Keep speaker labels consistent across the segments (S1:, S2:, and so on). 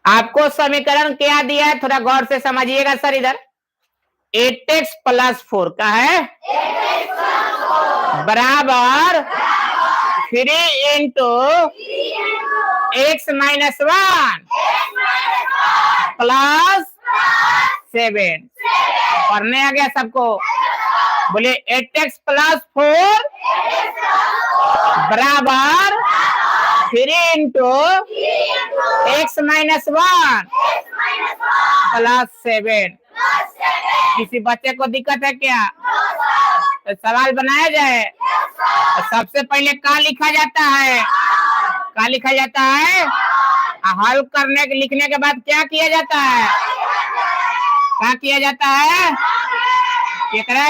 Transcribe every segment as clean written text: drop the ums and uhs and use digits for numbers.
S1: आपको समीकरण क्या दिया है थोड़ा गौर से समझिएगा सर। इधर 8x + 4 का है बराबर 3 इंटू x - 1 प्लस 7। पढ़ने आ गया सबको? बोले 8x + 4 बराबर 3 इंटू x - 1 प्लस 7। किसी बच्चे को दिक्कत है क्या? तो सवाल बनाया जाए। तो सबसे पहले क्या लिखा जाता है? क्या लिखा जाता है? हल करने के लिखने के बाद क्या किया जाता है? क्या किया जाता है? केकरा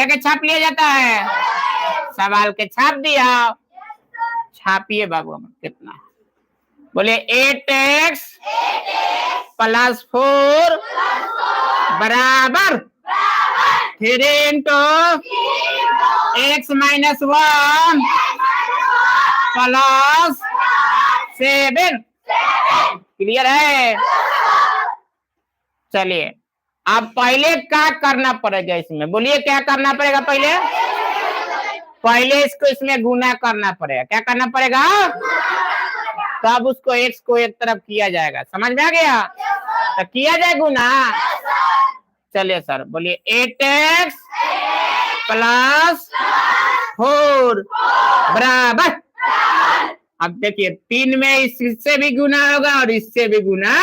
S1: के छाप लिया जाता है? सवाल के छाप दिया। छापिए बाबू कितना? बोले 8x + 4 बराबर 3 इंटू x - 1 प्लस 7। क्लियर है? चलिए अब पहले क्या करना पड़ेगा इसमें? बोलिए क्या करना पड़ेगा? पहले इसको इसमें गुना करना पड़ेगा। क्या करना पड़ेगा? तब उसको x को एक तरफ किया जाएगा। समझ में आ गया? तो किया जाए गुना। चलिए सर बोलिए 8x + 4 बराबर। अब देखिए 3 में इससे भी गुना होगा और इससे भी गुना।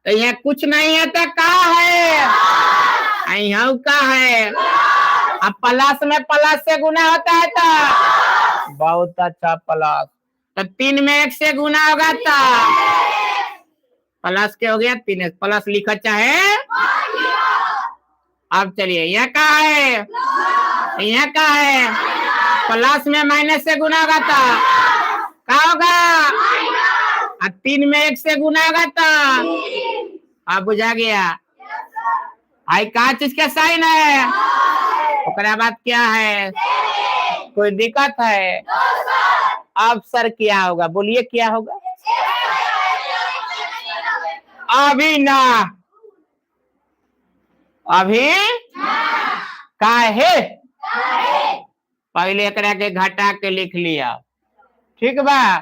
S1: तो यहाँ कुछ नहीं है तो क्या है? यहाँ क्या है? अब प्लस में प्लस से गुना होता है तो बहुत अच्छा प्लस। तो 3 में 1 से गुना होगा तो प्लस के हो गया 3 प्लस लिखा चाहे। अब चलिए यहाँ क्या है? यहाँ क्या है? प्लस में माइनस से गुना होगा तो क्या होगा? 3 में 1 से गुना होगा तो अब बुझा गया। आई क्या चीज का साइन है? उसके बाद क्या है? कोई दिक्कत है? अब सर क्या होगा? बोलिए क्या होगा? अभी ना, अभी काहे? पहले एकरा के घटा के लिख लिया। ठीक बा?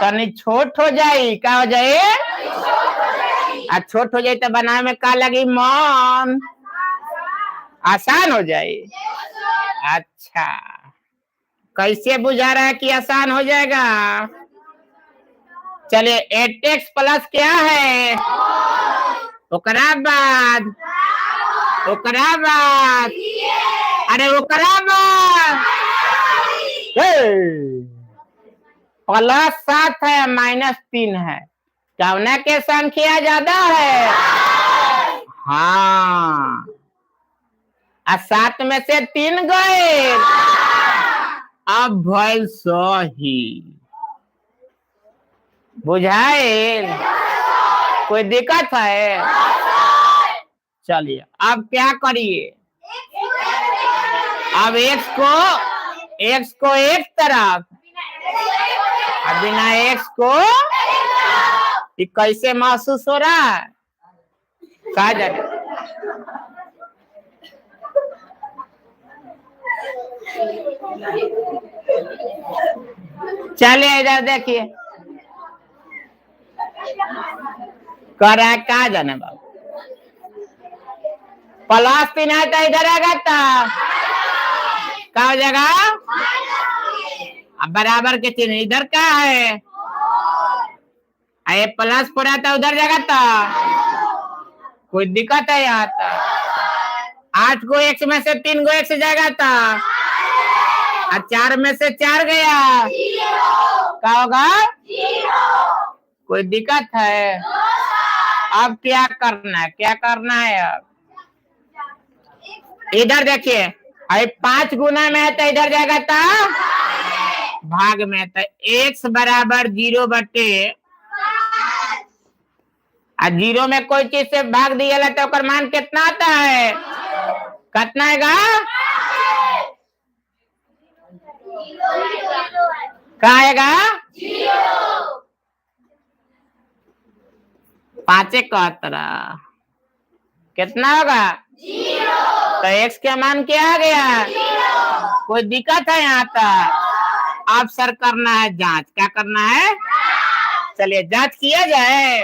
S1: तनी छोट हो जाई। क्या हो जाए? छोट हो जाए तो बनाने में का लगी? मन। आसान हो जाए। अच्छा कैसे बुझा रहा है कि आसान हो जाएगा? चलिए 8x प्लस क्या है? ओकरा बाद अरे ओकरा बाद +7 है -3 है। कौना के संख्या ज्यादा है? हाँ 7 में से 3 गए। अब भइल सही। बुझाइल? कोई दिक्कत है? चलिए अब क्या करिए? अब x को एक तरफ, बिना x को कैसे महसूस हो रहा है? कहा जाए चलिए इधर देखिए करा क्या जाने बाबू। +3 है तो इधर आएगा तो क्या हो जाएगा? अब बराबर के चिन्ह इधर क्या है? ये +4 है तो उधर जाएगा तो कोई दिक्कत है? यहाँ तो 8 को x में से 3 को x जाएगा तो 4 में से 4 गया। क्या होगा? कोई दिक्कत है? अब क्या करना है? क्या करना है? अब इधर देखिए 5 गुना में है तो इधर जाएगा तो भाग में। तो x बराबर 0 बटे 0 में कोई चीज से भाग दिया तो ओकर मान कितना आता है? कितना आएगा? क्या आएगा? 5 71 कितना होगा 0। तो x का मान क्या आ गया 0। कोई दिक्कत है यहाँ तक? अब सर करना है जांच। क्या करना है? चलिए जांच किया जाए।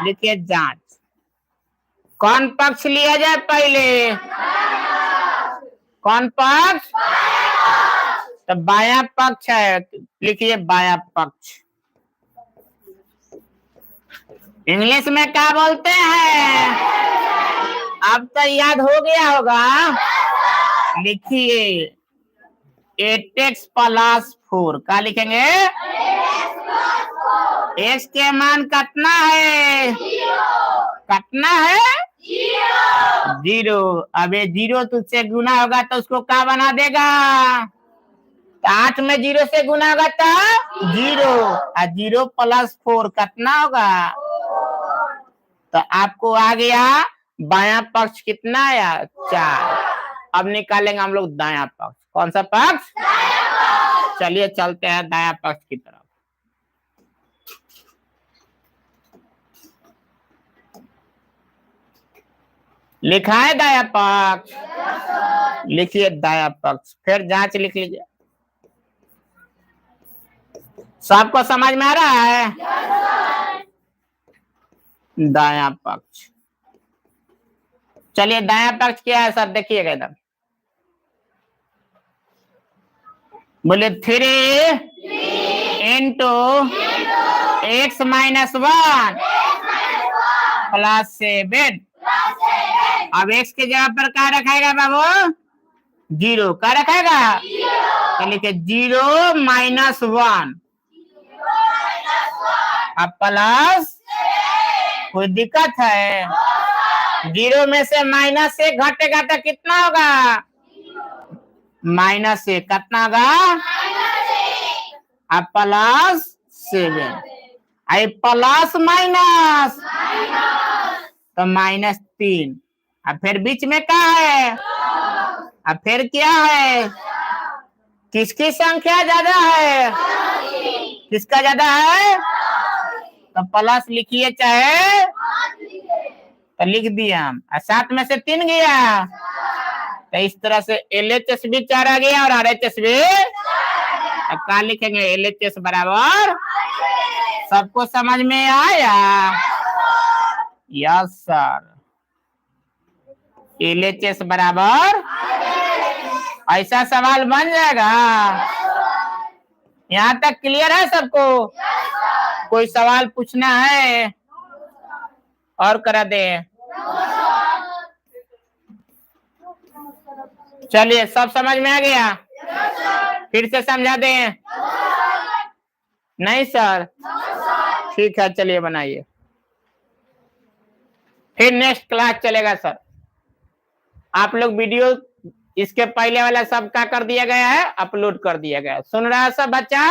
S1: लिखिए जांच। कौन पक्ष लिया जाए पहले? कौन पक्ष? तो बायां पक्ष है। लिखिए बायां पक्ष। इंग्लिश में क्या बोलते हैं? अब तो याद हो गया होगा। लिखिए 8x + 4। क्या लिखेंगे? x के मान कितना है? कितना है? 0। अब ये 0 तुझसे गुना होगा तो उसको क्या बना देगा? 8 में 0 से गुना होगा तो 0। और 0 + 4 कितना होगा? तो आपको आ गया बायां पक्ष कितना आया 4। अब निकालेंगे हम लोग दायां पक्ष। कौन सा पक्ष? चलिए चलते हैं दायां पक्ष की तरफ। लिखा है दायां पक्ष। लिखिए दायां पक्ष। फिर जांच लिख लीजिए। सबको समझ में आ रहा है? दायां पक्ष। चलिए दायां पक्ष क्या है सर? देखिएगा इधर। बोले 3 × x - 1 + 7। अब x की जगह पर क्या रखेगा बाबू? 0। क्या रखेगा? तो लिखे 0 - 1 अब प्लस। कोई दिक्कत है? 0 में से -1 घटेगा तो कितना होगा? -1 कितना होगा? अब +7। आई प्लस माइनस तो -3। अब फिर बीच में क्या है? अब फिर क्या है? किसकी संख्या ज्यादा है? किसका ज्यादा है? तो प्लस लिखिए चाहे तो लिख दिया हम। 7 में से 3 गया तो इस तरह से LHS भी 4 आ गया और RHS भी। अब क्या लिखेंगे? LHS बराबर। सबको समझ में आया? Yes sir. LHS बराबर ऐसा सवाल बन जाएगा। यहाँ तक क्लियर है सबको? कोई सवाल पूछना है और करा दे? चलिए सब समझ में आ गया? फिर से समझा दें? नहीं सर? ठीक है चलिए बनाइए। फिर नेक्स्ट क्लास चलेगा सर। आप लोग वीडियो इसके पहले वाला सब क्या कर दिया गया है? अपलोड कर दिया गया है। सुन रहा है सब बच्चा?